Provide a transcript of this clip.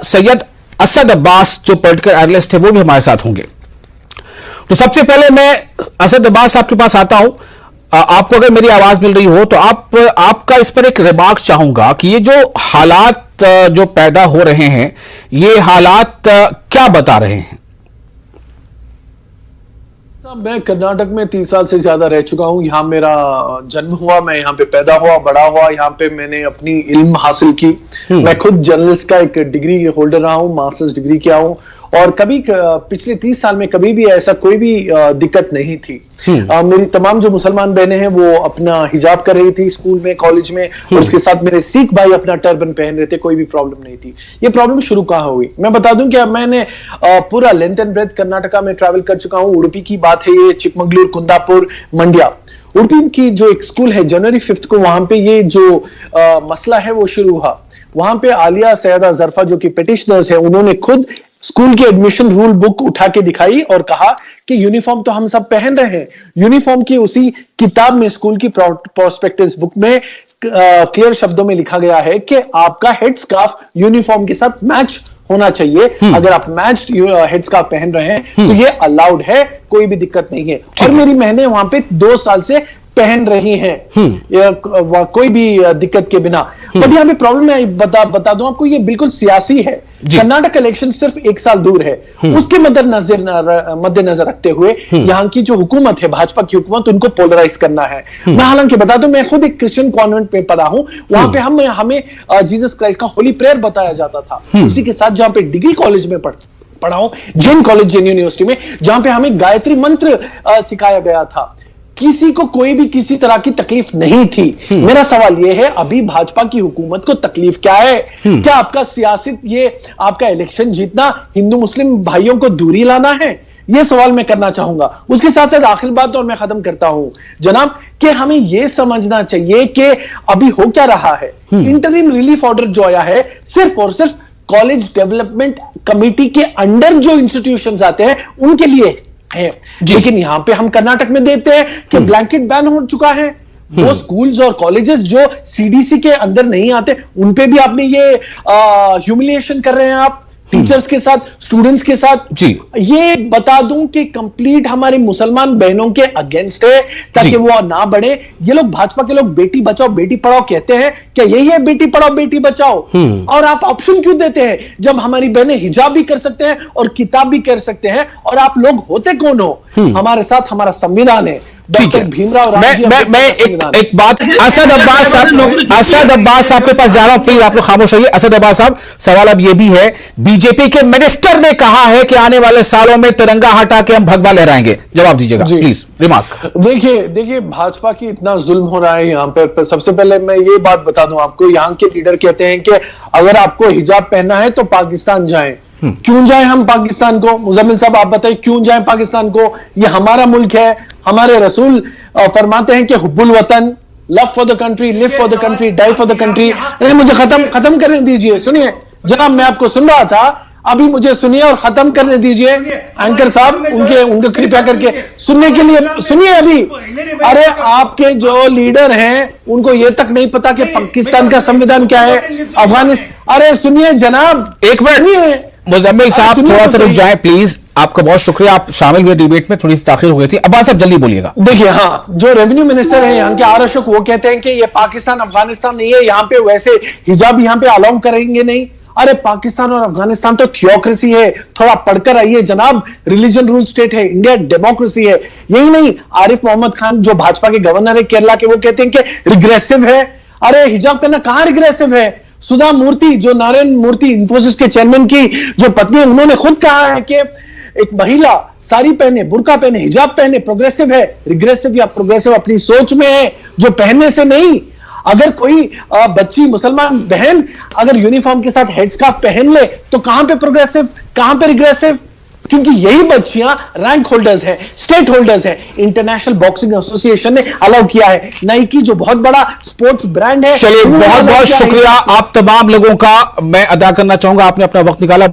सैयद असद अब्बास जो political analyst है वो भी हमारे साथ होंगे। तो सबसे पहले मैं असद अब्बास साहब के पास आता हूं। आपको अगर मेरी आवाज मिल रही हो तो आपका इस पर एक रिमार्क चाहूंगा कि ये जो हालात जो पैदा हो रहे हैं, ये हालात क्या बता रहे हैं? मैं कर्नाटक में 30 साल से ज्यादा रह चुका हूँ। यहाँ मेरा जन्म हुआ, मैं यहाँ पे पैदा हुआ, बड़ा हुआ, यहाँ पे मैंने अपनी इल्म हासिल की। मैं खुद जर्नलिस्ट का एक डिग्री होल्डर रहा हूँ, मास्टर्स डिग्री किया हूँ, और कभी पिछले 30 साल में कभी भी ऐसा कोई भी दिक्कत नहीं थी। मेरी तमाम जो मुसलमान बहनें हैं वो अपना हिजाब कर रही थी स्कूल में, कॉलेज में, और उसके साथ मेरे सिख भाई अपना टर्बन पहन रहे थे, कोई भी प्रॉब्लम नहीं थी। ये प्रॉब्लम शुरू कहाँ हुई? मैं बता दूं कि मैंने पूरा लेंथ एंड ब्रेथ कर्नाटका में ट्रैवल कर चुका हूँ। उडुपी की बात है, ये चिकमंगलूर, कुंदापुर, मंड्या। उडुपी की जो एक स्कूल है, जनवरी 5 को वहां पे ये जो मसला है वो शुरू हुआ। वहां पे आलिया सैयदा जरफा जो कि पिटिशनर्स है, उन्होंने खुद स्कूल की एडमिशन रूल बुक उठा के दिखाई और कहा कि यूनिफॉर्म तो हम सब पहन रहे हैं। यूनिफॉर्म की उसी किताब में, स्कूल की प्रोस्पेक्टस बुक में क्लियर शब्दों में लिखा गया है कि आपका हेड स्कार्फ यूनिफॉर्म के साथ मैच होना चाहिए। अगर आप मैच्ड हेड स्कार्फ पहन रहे हैं तो ये अलाउड है, कोई भी दिक्कत नहीं है। और मेरी बहनें वहां पे 2 साल से पहन रही हैं, कोई भी दिक्कत के बिना। बट यहाँ पे प्रॉब्लम है, बता दूं आपको, ये बिल्कुल सियासी है। कर्नाटक इलेक्शन सिर्फ 1 साल दूर है, उसके मद्देनजर रखते हुए यहाँ की जो हुकूमत है, भाजपा की हुकूमत, उनको पोलराइज करना है। मैं हालांकि बता दूं, मैं खुद एक क्रिश्चियन कॉन्वेंट में पढ़ा हूं। वहां पे हमें जीसस क्राइस्ट का होली प्रेयर बताया जाता था। उसी के साथ जहां पे डिग्री कॉलेज में पढ़ा हूं, जैन कॉलेज, जैन यूनिवर्सिटी में, जहां पे हमें गायत्री मंत्र सिखाया गया था। किसी को कोई भी किसी तरह की तकलीफ नहीं थी। मेरा सवाल यह है, अभी भाजपा की हुकूमत को तकलीफ क्या है? क्या आपका सियासत, ये आपका इलेक्शन जीतना हिंदू मुस्लिम भाइयों को दूरी लाना है? यह सवाल मैं करना चाहूंगा। उसके साथ साथ आखिर बात, और मैं खत्म करता हूं जनाब, कि हमें यह समझना चाहिए कि अभी हो क्या रहा है। इंटरिम रिलीफ ऑर्डर जो आया है, सिर्फ और सिर्फ कॉलेज डेवलपमेंट कमेटी के अंडर जो इंस्टीट्यूशंस आते हैं उनके लिए है। लेकिन यहां पे हम कर्नाटक में देते हैं कि ब्लैंकेट बैन हो चुका है। वो स्कूल्स और कॉलेजेस जो सीडीसी के अंदर नहीं आते, उनपे भी आपने ये ह्यूमिलिएशन कर रहे हैं आप, टीचर्स के साथ, स्टूडेंट्स के साथ। जी, ये बता दूं कि कंप्लीट हमारी मुसलमान बहनों के अगेंस्ट है, ताकि वो ना बढ़े। ये लोग, भाजपा के लोग, बेटी बचाओ बेटी पढ़ाओ कहते हैं। क्या यही है बेटी पढ़ाओ बेटी बचाओ? और आप ऑप्शन क्यों देते हैं जब हमारी बहनें हिजाब भी कर सकते हैं और किताब भी कर सकते हैं? और आप लोग होते कौन हो? हमारे साथ हमारा संविधान है। ठीक है, मैं एक बात, असद अब्बास साहब के पास जा रहा हूं, प्लीज आप लोग खामोश रहिए। असद अब्बास साहब, सवाल अब यह भी है, बीजेपी के मिनिस्टर ने कहा है कि आने वाले सालों में तिरंगा हटा के हम भगवा लहराएंगे, जवाब दीजिएगा प्लीज, रिमार्क। देखिए भाजपा की इतना जुल्म हो रहा है यहाँ पे। सबसे पहले मैं ये बात बता दूं आपको, यहाँ के लीडर कहते हैं कि अगर आपको हिजाब पहनना है तो पाकिस्तान जाएं। क्यों जाएं हम पाकिस्तान को? मुजम्मिल साहब आप बताइए, क्यों जाएं पाकिस्तान को? ये हमारा मुल्क है। हमारे रसूल फरमाते हैं कि हुब्बुल वतन, love for the country, live for the country, die for the country. मुझे खत्म करने दीजिए। सुनिए जनाब, मैं आपको सुन रहा था, अभी मुझे सुनिए और खत्म करने दीजिए। एंकर साहब, उनके कृपया करके सुनने के लिए सुनिए अभी। अरे आपके जो लीडर हैं उनको ये तक नहीं पता कि पाकिस्तान का संविधान क्या है, अफगानिस्तान। अरे सुनिए जनाब, एक मिनट, मुजम्मिल साहब थोड़ा सा रुक जाएं प्लीज। आपका बहुत शुक्रिया, आप शामिल हुए डिबेट में, थोड़ी सी ताखिर हो गई थी। अब्बास साहब जल्दी बोलिएगा। देखिए, हाँ, जो रेवेन्यू मिनिस्टर है यहाँ के आर अशोक, वो कहते हैं कि ये पाकिस्तान अफगानिस्तान नहीं है, यहाँ पे वैसे हिजाब यहाँ पे अलाउ करेंगे नहीं। अरे पाकिस्तान और अफगानिस्तान तो थियोक्रेसी है, थोड़ा पढ़कर आइए जनाब। रिलीजन रूल स्टेट है, इंडिया डेमोक्रेसी है। यही नहीं, आरिफ मोहम्मद खान जो भाजपा के गवर्नर है केरला के, वो कहते हैं कि रिग्रेसिव है। अरे हिजाब करना कहां रिग्रेसिव है? सुधा मूर्ति, जो नारायण मूर्ति इंफोसिस के चेयरमैन की जो पत्नी है, उन्होंने खुद कहा है कि एक महिला साड़ी पहने, बुर्का पहने, हिजाब पहने प्रोग्रेसिव है। रिग्रेसिव या प्रोग्रेसिव अपनी सोच में है, जो पहनने से नहीं। अगर कोई बच्ची, मुसलमान बहन अगर यूनिफॉर्म के साथ हेड स्कार्फ पहन ले तो कहां पे प्रोग्रेसिव, कहां पे रिग्रेसिव? क्योंकि यही बच्चियां रैंक होल्डर्स हैं, स्टेट होल्डर्स हैं। इंटरनेशनल बॉक्सिंग एसोसिएशन ने अलाउ किया है। नाइकी जो बहुत बड़ा स्पोर्ट्स ब्रांड है। चलिए, बहुत बहुत शुक्रिया आप तमाम लोगों का मैं अदा करना चाहूंगा, आपने अपना वक्त निकाला।